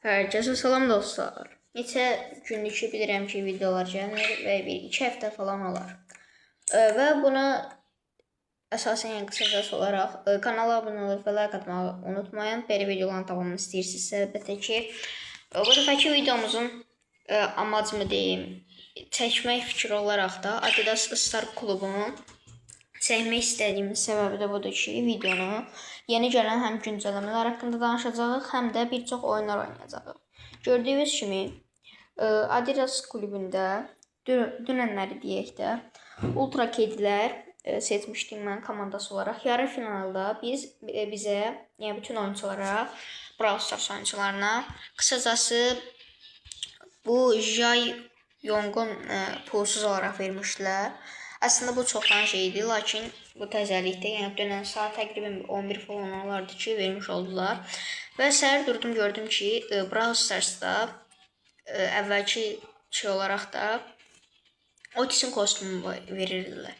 Herkese salam dostlar. Neçə gündür ki bilirəm ki videolar gəlir və 1-2 həftə falan olar. Və buna əsasən yəni qısacası olaraq kanala abunə olub və like atmağı unutmayın. Belə videoların davamını istəyirsinizsə əlbəttə ki bu dəfəki videomuzun amacımı deyim, çəkmək fikri olaraq da Adidas Star klubunun çəkmək istədiyimin səbəbi də budur ki, videonu yeni gələn həm güncəlləmələr haqqında danışacağıq, həm də bir çox oyunlar oynayacağıq. Gördüyünüz kimi Adidas klubunda dünənləri deyək də Ultra Kedilər seçmişdim mən komandası olaraq. Yarı finalda bizə, yəni bütün oyunçulara, Brawl Stars oyunçularına qısacası bu Jay Yong'un pulsuz olaraq vermişdilər. Əslində bu çoxdan şeydi, lakin bu təzəlikdə, yəni dönən saat təqribən 11 falan olardı ki, vermiş oldular. Və səhər durdum, gördüm ki, Brawl Stars'da əvvəlki şey olaraq da Otis'in kostümünü verirdilər.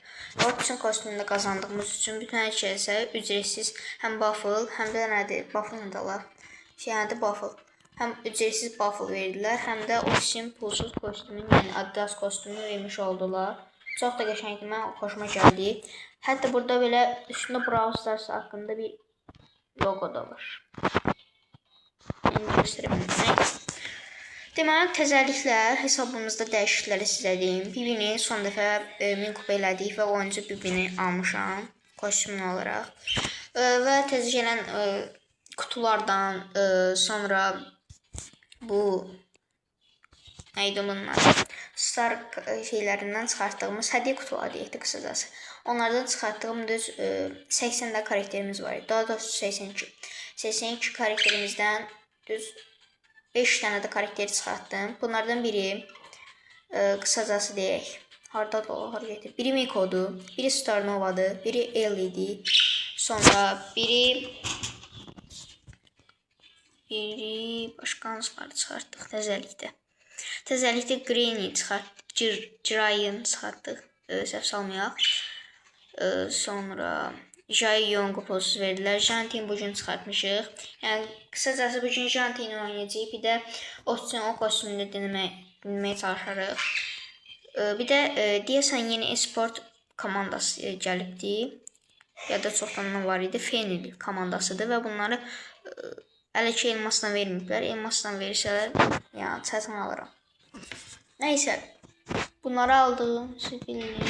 Otis'in kostümünü qazandığımız üçün bütün hər şeysə ücretsiz həm Buffle, həm də nədir? Buffle nədir? Yəni Buffle. Həm ücretsiz Buffle verdilər, həm də Otis'in pulsuz kostümünü, yəni Adidas kostümünü vermiş oldular. Çox da qəşəngdir, mən xoşuma gəldi. Hətta burada belə üstündə Brawl Stars haqqında bir logo da var. İndi göstərəm. Deməli, təzəliklər hesabımızda dəyişiklikləri sizə deyim. Bibini son dəfə 1000 kupa elədik və oyuncu Bibini almışam kostümün olaraq. Və təzə gələn kutulardan sonra bu neydi bunlar? Star şeylərindən çıxartdığımız hədiyyə kutuları deyək də qısacası. Onlardan çıxartdığım düz 80 də karakterimiz var. Daha doğrusu 82. 82 karakterimizdən düz 5 dənə də karakteri çıxartdım. Bunlardan biri qısacası deyək. Harda dolar getir. Biri Miko'dur, biri Star Nova'dır, biri Ellie'dir. Sonra biri başqa hansıları çıxartdıq təzəlikdə. Təzəlikdə Granny çıxartdıq, Jiraiyan çıxartdıq, səhv salmayaq. Sonra Jay Yong'u pulsuz verdilər. Jantin bugün çıxartmışıq. Yəni qısacası bugün Jantin'i oynayacağıq. Bir də Otis'in o kostümünü dinləməyə çalışarıq. Bir də deyəsən yeni esport komandası gəlibdi. Ya da çoxdan var idi. Fenil komandasıdır və bunları hələ ki elmasla verməyiblər. Elmasla versələr, yəni çətin alıram. Nəysə, bunları aldım, siz bilirsiniz.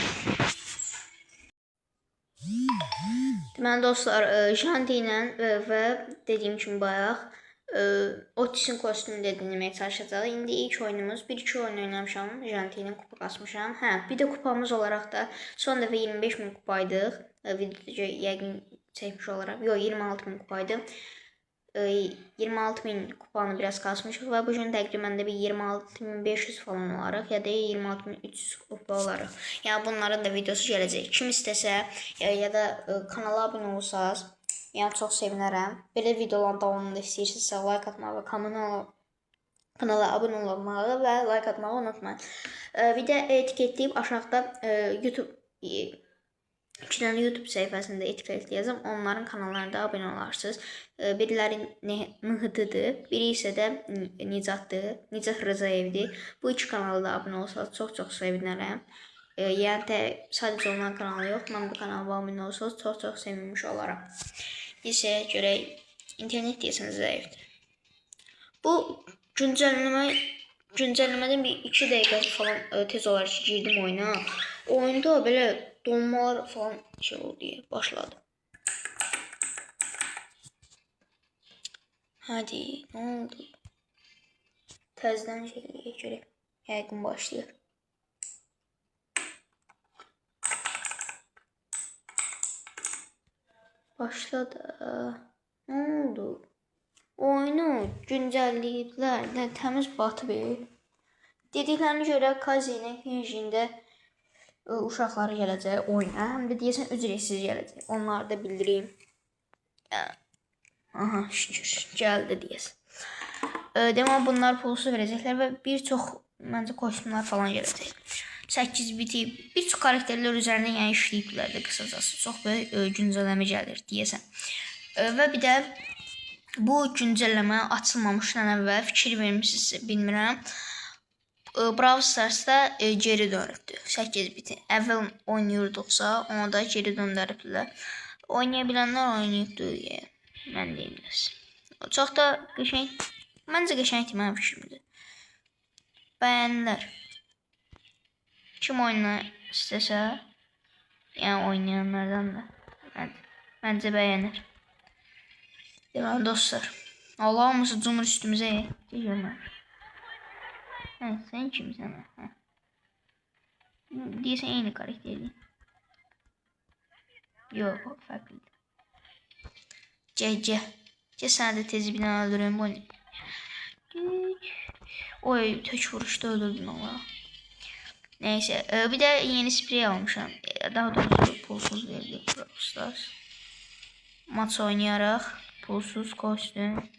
Deməli dostlar, Janti ilə və dediyim kimi bayaq Otis'in kostümünü də dinləməyə çalışacağıq. İndi ilk oyunumuz, 1-2 oyun oynamışam, Janti ilə kupa qasmışam. Bir də kupamız olaraq da son dəfə 25.000 kupaydıq. Videoda yəqin çəkmiş olaraq. Yox, 26.000 kupaydı. 26.000 kupanı biraz kasmışıq və bugün təqribən də bir 26.500 falan olaraq ya da 26.300 kupa olaraq. Yəni bunların da videosu gələcək. Kim istəsə ya da kanala abunə olsanız, yəni çox sevinərəm. Belə videoların davamında istəyirsinizsə like atmağı və kanala abunə olmağı və like atmağı unutmayın. Bir də etiketləyib aşağıda İki dənə YouTube səhifəsində etiketləyəcəm. Onların kanallarında abunə olarsınız. Biriləri Mıhıtıdır, biri isə də Nicatdır, Nicat Rızayevdir. Bu iki kanala da abunə olsanız çox-çox sevinərəm. Yəni sadəcə onların kanalı yox, mən bu kanala abunə olsanız çox-çox sevinmiş olaram. İsə görək, internet deyəsiniz zəifdir. Bu güncəlləmədən bir 2 dəqiqə falan tez olaraq girdim oyuna. Oyunda belə donmalar falan şey oldu, başladı. Hadi, nə oldu? Təzdən şeyliyə görək. Yəqin başlayır. Başladı. Nə oldu? Oyunu güncəlləyiblər. Təmiz batıb. Dediklərinə görə Kazi'nin Hinjində uşaqları gələcək oyuna. Həm də deyəsən ücretsiz gələcək. Onları da bildireyim. Aha, şükür. Gəldi deyəsən. Deməli bunlar pulsuz verəcəklər və bir çox məncə kostümlər falan gələcək. 8 biti, bir çox karakterlər üzərində yəni işləyiblər də qısacası. Çox böyük güncəlləmə gəlir deyəsən. Və bir də Bu güncəlləmə açılmamışdan əvvəl fikir vermişsinizsə bilmirəm. Brawl Stars'da geri dönübdür. 8 biti. Əvvəl oynayırdıqsa, onu da geri döndəribdilər. Oynaya bilənlər oynayıbdır. Mən deyim biraz. Çox da qəşəng, məncə qəşəngdir mənim fikrimdir. Bəyənlər. Kim oynamaq istəsə, yəni oynayanlardan da məncə bəyənir. Deməli dostlar, Allah hamısı cumur üstümüzə. Deyirəm. Sen kimsən? Deyirsən eyni karakterdir. Yox, fərqlidir. Gəl. Gəl səni də tez bir dənə öldürüm bu ne? Oy, tök vuruşda öldürdün Allah. Neyse, bir de yeni sprey almışam. Daha doğrusu pulsuz verdi Brawl Stars. Maç oynayarak pulsuz kostüm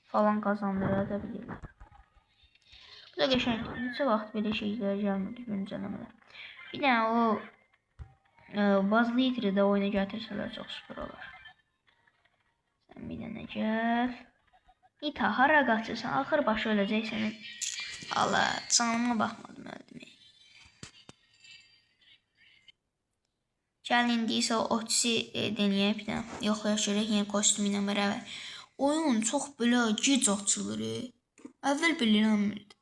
falan kazandırabilirler. Bu da qəşəngdir. Neçə vaxt belə şeylər gəlmədi güncəlləmələr. Bir dənə o Buzz Lightyear'ı da oyuna gətirsələr çox süper olar. Sən bir dənə gəl. Nita, hara qaçırsan? Axır başı öləcək sənin. Allah, canıma baxmadım, öldüm. Gəlin indi isə Otis'i denəyək bir dənə. Yoxlayaq görək yeni kostüm ilə bərabər. Oyun çox belə gic açılır. Əvvəl bilirəmirdi.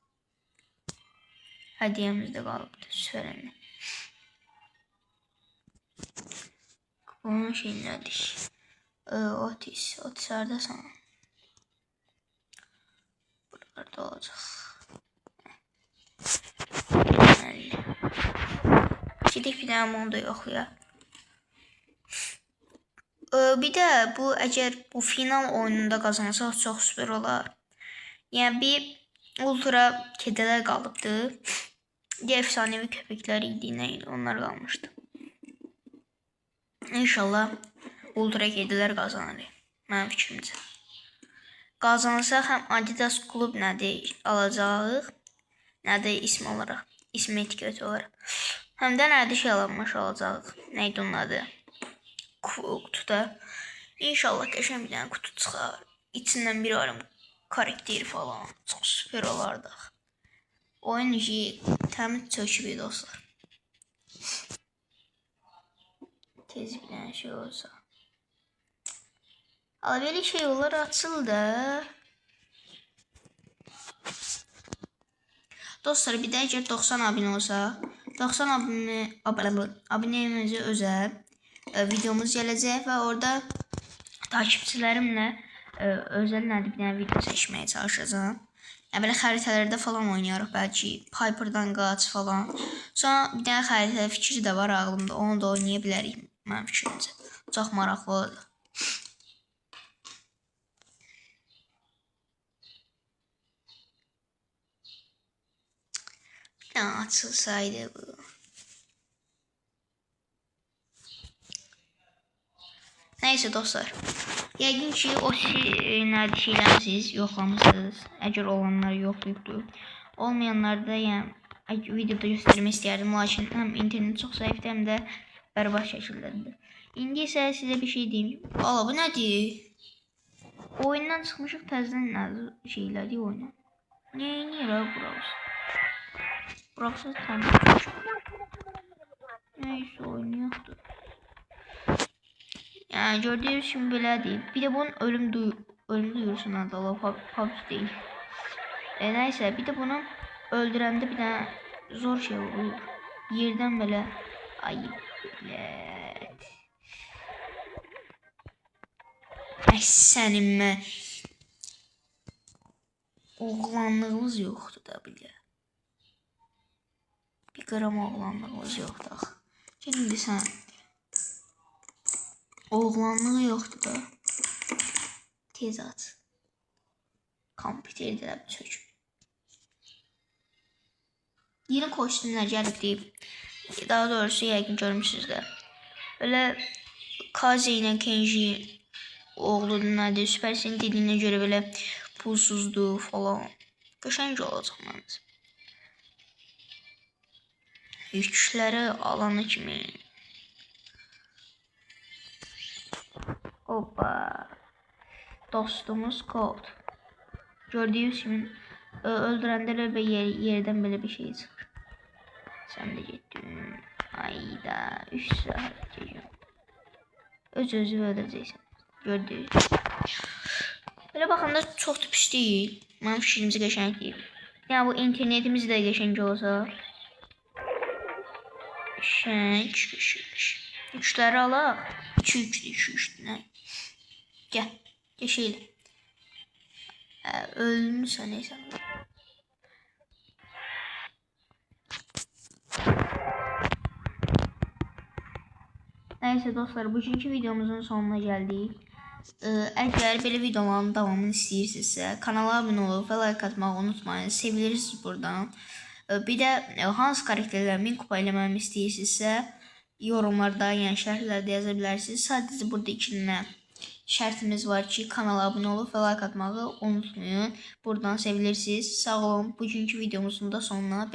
Hədiyyəmizdə qalıbdır, süpərəndə. Bunun şey nədir? Otis haradasan? Buralarda olacaq. Gedək bir dənə onu da yoxlayaq. Bir də bu əgər bu final oyununda qazansaq çox süper olar. Yəni bir ultra kedələr qalıbdır. Diğer efsanevi köpekler idi, neydi onlar qalmışdı. İnşallah ultra kediler kazanır. Mənim fikrimcə. Qazanırsa həm Adidas klub nədir alacağıq, nədir ism olaraq, ism etiketi olaraq. Həm də nədir şey alınmış alacağıq. Neydi onun adı? Kutuda. İnşallah qəşəng bir dənə kutu çıxar. İçindən bir ayrım karakteri falan. Çox süper olardı. Oyun işi təmiz çökübü dostlar. Tez bir dənə şey olsa. Ala belə şey olar açıldı. Dostlar bir də əgər 90 abunə olsa, 90 abunəmizə özel videomuz gələcək və orada takipçilərimlə özel nədir bir dənə video seçməyə çalışacağım. Yəni belə xəritələrdə falan oynayarıq bəlkə. Piper'dan qaç falan. Sonra bir dənə xəritə fikri də var ağlımda. Onu da oynaya bilərik mənim fikrimcə. Çox maraqlı oldu. Bir dənə açılsaydı bu. Neyse dostlar. Yəqin ki o nədir şeyləmsiz, yoxlamışsınız. Əgər olanlar yoxlayıbdır. Olmayanlar da yəni videoda göstərmək istəyərdim. Lakin həm internet çox zəifdir, həm də bərbad şəkildədir. İndi isə sizə bir şey deyim. Ala bu nədir? Oyundan çıxmışıq təzədən nədir şeylədik oyuna. Niyə burası? Burası təmiz. Neyse oynayaqdır. Yani gördüğünüz gibi belədir. Bir de bunun ölüm duyurusu adı PUBG değil. Neyse bir de bunu öldürəndə bir tane zor şey oluyor. Yerdən belə ayıb belə. Ay sənin mən. Oğlanlığımız yoxdur da belə. Bir qram oğlanlığımız yoxdur. Şimdi sən oğlanlığı yoxdur da. Tez at. Kompüterdə də çök. Yeni kostümlər gəlib deyib. Daha doğrusu yəqin görmüşsünüz də. Belə Kaze ilə Kenji oğludur nədir? Süpersin dediyinə görə belə pulsuzdur falan. Qəşəng olacaq məncə. Yükləri alanı kimi. Hoppa. dostumuz Colt. Gördüğünüz kimi öldürəndə elə yerdən belə bir şey çıxır. Sən də getdin. Ayda 3 saat gecəm. Öz-özü öldürəcəksən. Gördünüz. Belə baxanda çox da pis deyil. Mənim fikrimizi qəşəng deyil. Yəni bu internetimiz də qəşəng olsa. Qəşəng. Yükləri alaq. 2 yüklü. Gəl. Geçeyle. Ölmüşsə neysə. Neyse dostlar, bugünkü videomuzun sonuna geldik. Eğer böyle videoların davamını istəyirsinizsə, kanala abone olub və like atmağı unutmayın. Sevilirsiniz buradan. Bir də hansı karakterləri 1000 kupa eləməyimi istəyirsinizsə, yorumlarda, yəni şərhlərdə yaza bilərsiniz. Sadəcə burada 2 dənə şərtimiz var ki, kanala abone olub və like atmağı unutmayın. Buradan sevilirsiniz. Sağ olun. Bugünkü videomuzun da sonuna